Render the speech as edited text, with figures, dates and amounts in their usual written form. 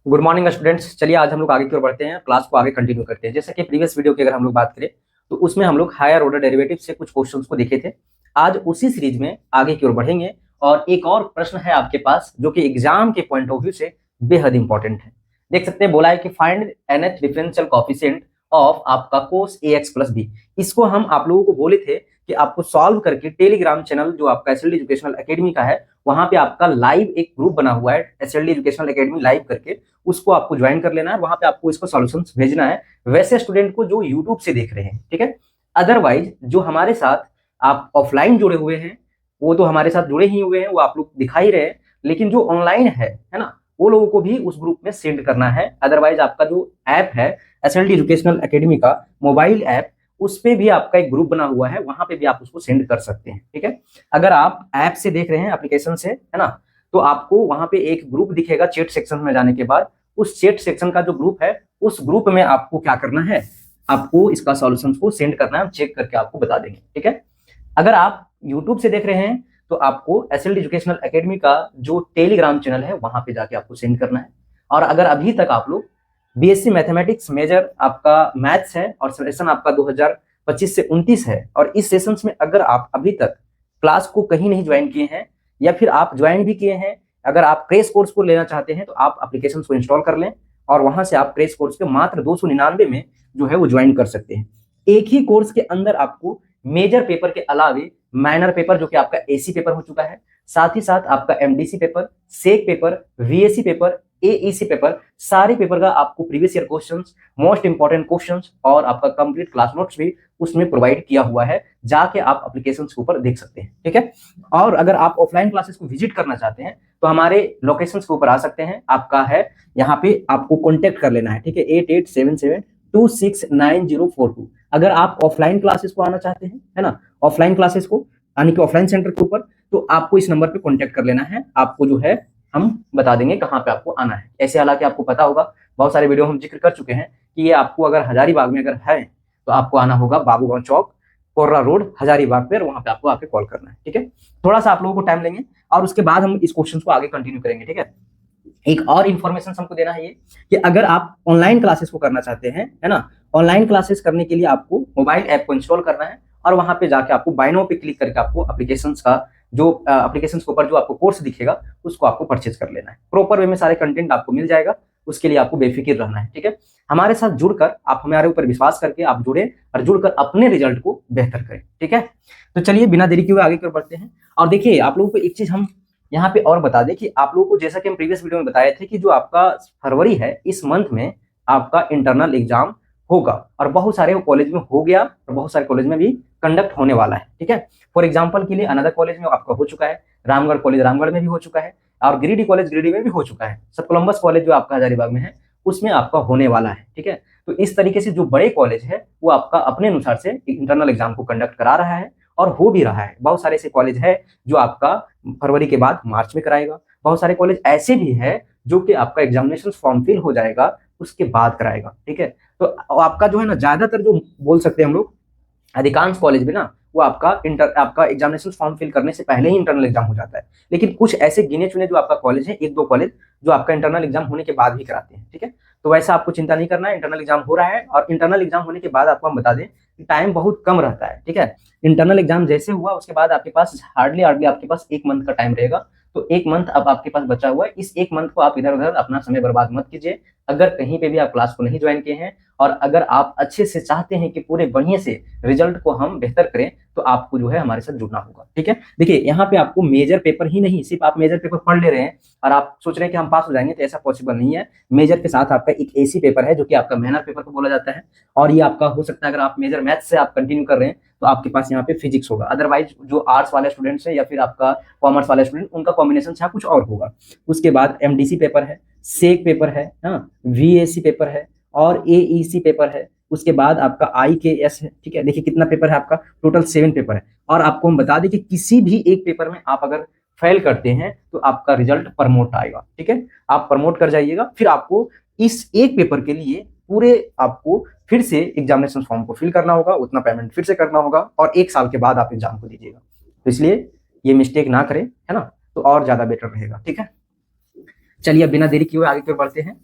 Good morning students. चलिए आज हम लोग आगे की ओर बढ़ते हैं, क्लास को आगे कंटिन्यू करते हैं। जैसे कि प्रीवियस वीडियो की अगर हम लोग बात करें तो उसमें हम लोग हायर ऑर्डर डेरिवेटिव से कुछ क्वेश्चंस को देखे थे। आज उसी सीरीज में आगे की ओर बढ़ेंगे और एक और प्रश्न है आपके पास जो कि एग्जाम के पॉइंट ऑफ व्यू से बेहद इंपॉर्टेंट है। देख सकते हैं, बोला है कि find nth differential coefficient of आपका कोस ax प्लस बी। इसको हम आप लोगों को बोले थे कि आपको सॉल्व करके टेलीग्राम चैनल जो आपका एसएलडी एजुकेशनल एकेडमी का है, वहां पे आपका लाइव एक ग्रुप बना हुआ है एसएलडी एजुकेशनल एकेडमी लाइव करके, उसको आपको ज्वाइन कर लेना है। वहां पे आपको इसको सॉल्यूशंस भेजना है वैसे स्टूडेंट को जो यूट्यूब से देख रहे हैं, ठीक है। अदरवाइज जो हमारे साथ आप ऑफलाइन जुड़े हुए हैं वो तो हमारे साथ जुड़े ही हुए हैं, वो आप लोग दिखा ही रहे हैं, लेकिन जो ऑनलाइन है ना, वो लोगों को भी उस ग्रुप में सेंड करना है। अदरवाइज आपका जो ऐप है एसएलडी एजुकेशनल एकेडमी का मोबाइल ऐप, उस पे भी आपका एक ग्रुप बना हुआ है, वहां पे भी आप उसको सेंड कर सकते हैं, ठीक है। अगर आप ऐप से देख रहे हैं, एप्लीकेशन से, है ना, तो आपको वहां पे एक ग्रुप दिखेगा। चैट सेक्शन में जाने के बाद उस चैट सेक्शन का जो ग्रुप है, उस ग्रुप में आपको क्या करना है, आपको इसका सॉल्यूशंस को सेंड करना है, हम चेक करके आपको बता देंगे, ठीक है। अगर आप यूट्यूब से देख रहे हैं तो आपको एसएलडी एजुकेशनल एकेडमी का जो टेलीग्राम चैनल है वहां पे जाके आपको सेंड करना है। और अगर अभी तक आप लोग बीएससी मैथमेटिक्स मेजर आपका मैथ्स है और सेशन आपका 2025 से 29 है, और इस सेशंस में अगर आप अभी तक क्लास को कहीं नहीं ज्वाइन किए हैं या फिर आप ज्वाइन भी किए हैं, अगर आप क्रेश कोर्स को लेना चाहते हैं तो आप एप्लीकेशन को इंस्टॉल कर लें और वहां से आप क्रेश कोर्स के मात्र 299 में जो है वो ज्वाइन कर सकते हैं। एक ही कोर्स के अंदर आपको मेजर पेपर के अलावे माइनर पेपर जो कि आपका एसी पेपर हो चुका है, साथ ही साथ आपका MDC paper, SEC paper, VAC paper, AEC paper, सारे पेपर का आपको previous year questions, most important questions और आपका कंप्लीट क्लास नोट्स भी उसमें प्रोवाइड किया हुआ है। जाके आप एप्लीकेशंस के ऊपर देख सकते हैं, ठीक है। और अगर आप ऑफलाइन क्लासेस को विजिट करना चाहते हैं तो हमारे लोकेशंस के ऊपर आ सकते हैं। आपका है यहाँ पे आपको कॉन्टेक्ट कर लेना है, ठीक है, 8877269042। अगर आप ऑफलाइन क्लासेस को आना चाहते हैं, है ना, ऑफलाइन क्लासेस को यानी कि ऑफलाइन सेंटर के ऊपर, तो आपको इस नंबर पे कांटेक्ट कर लेना है। आपको जो है हम बता देंगे कहाँ पे आपको आना है। ऐसे हालांकि आपको पता होगा, बहुत सारे वीडियो हम जिक्र कर चुके हैं कि ये आपको अगर हजारीबाग में अगर है तो आपको आना होगा बाबूगांव चौक, कोर्रा रोड, हजारीबाग पे, और वहां पे आपको आके कॉल करना है, ठीक है। थोड़ा सा आप लोगों को टाइम लेंगे और उसके बाद हम इस क्वेश्चन को आगे कंटिन्यू करेंगे, ठीक है। एक और इन्फॉर्मेशन हमको देना है ये कि अगर आप ऑनलाइन क्लासेस को करना चाहते हैं, है ना, ऑनलाइन क्लासेस करने के लिए आपको मोबाइल ऐप को इंस्टॉल करना है और वहां पे जाके आपको बाय नाउ पे क्लिक करके आपको एप्लीकेशंस का जो एप्लीकेशंस के ऊपर जो आपको कोर्स दिखेगा उसको आपको परचेज कर लेना है। प्रॉपर वे में सारे कंटेंट आपको मिल जाएगा, उसके लिए आपको बेफिक्र रहना है, ठीक है। हमारे साथ जुड़कर आप हमारे ऊपर विश्वास करके आप जुड़े और जुड़कर अपने रिजल्ट को बेहतर करें, ठीक है। तो चलिए बिना देरी किए हुए आगे की ओर बढ़ते हैं। और देखिए आप लोगों को एक चीज हम यहाँ पे और बता दें कि आप लोगों को, जैसा कि हम प्रीवियस वीडियो में बताए थे, कि जो आपका फरवरी है, इस मंथ में आपका इंटरनल एग्जाम होगा और बहुत सारे कॉलेज में हो गया और बहुत सारे कॉलेज में भी कंडक्ट होने वाला है, ठीक है। फॉर एग्जाम्पल के लिए अनदर कॉलेज में आपका हो चुका है, रामगढ़ कॉलेज रामगढ़ में भी हो चुका है, और गिरिडीह कॉलेज गिरिडीह में भी हो चुका है, सब कोलंबस कॉलेज जो आपका हजारीबाग में है उसमें आपका होने वाला है, ठीक है। तो इस तरीके से जो बड़े कॉलेज है वो आपका अपने अनुसार से इंटरनल एग्जाम को कंडक्ट करा रहा है और हो भी रहा है। बहुत सारे ऐसे कॉलेज है जो आपका फरवरी के बाद मार्च में कराएगा, बहुत सारे कॉलेज ऐसे भी है जो कि आपका एग्जामिनेशन फॉर्म फिल हो जाएगा उसके बाद कराएगा, ठीक है। तो आपका जो है ना, ज्यादातर जो बोल सकते हैं हम लोग, अधिकांश कॉलेज में ना वो आपका एग्जामिनेशन फॉर्म फिल करने से पहले ही इंटरनल एग्जाम हो जाता है। लेकिन कुछ ऐसे गिने चुने जो आपका कॉलेज है, एक दो कॉलेज, जो आपका इंटरनल एग्जाम होने के बाद ही कराते हैं, ठीक है। तो वैसा आपको चिंता नहीं करना है, इंटरनल एग्जाम हो रहा है और इंटरनल एग्जाम होने के बाद आपको हम बता दें कि टाइम बहुत कम रहता है, ठीक है। इंटरनल एग्जाम जैसे हुआ उसके बाद आपके पास हार्डली आपके पास एक मंथ का टाइम रहेगा। तो एक मंथ अब आपके पास बचा हुआ है, इस एक मंथ को आप इधर उधर अपना समय बर्बाद मत कीजिए। अगर कहीं पे भी आप क्लास को नहीं ज्वाइन किए हैं और अगर आप अच्छे से चाहते हैं कि पूरे बढ़िया से रिजल्ट को हम बेहतर करें, तो आपको जो है हमारे साथ जुड़ना होगा, ठीक है। देखिए यहाँ पे आपको मेजर पेपर ही नहीं, सिर्फ आप मेजर पेपर पढ़ ले रहे हैं और आप सोच रहे हैं कि हम पास हो जाएंगे, तो ऐसा पॉसिबल नहीं है। मेजर के साथ आपका एक एसी पेपर है जो कि आपका मेजर पेपर को बोला जाता है, और ये आपका हो सकता है अगर आप मेजर मैथ से आप कंटिन्यू कर रहे हैं तो आपके पास यहाँ पे फिजिक्स होगा। अदरवाइज जो आर्ट्स वाले स्टूडेंट्स हैं या फिर आपका कॉमर्स वाले स्टूडेंट, उनका कॉम्बिनेशन यहाँ कुछ और होगा। उसके बाद एमडीसी पेपर है, सेक पेपर है, वीएसी पेपर है और एईसी पेपर है। उसके बाद आपका IKS है, ठीक है। देखिए कितना पेपर है आपका, टोटल 7 पेपर है। और आपको हम बता दें कि किसी भी एक पेपर में आप अगर फेल करते हैं तो आपका रिजल्ट प्रमोट आएगा, ठीक है। आप प्रमोट कर जाइएगा, फिर आपको इस एक पेपर के लिए पूरे आपको फिर से एग्जामिनेशन फॉर्म को फिल करना होगा, उतना पेमेंट फिर से करना होगा और एक साल के बाद आप एग्जाम को दीजिएगा। तो इसलिए ये मिस्टेक ना करें, है ना, तो और ज्यादा बेटर रहेगा, ठीक है। चलिए अब बिना देरी किए हुए आगे की ओर बढ़ते हैं।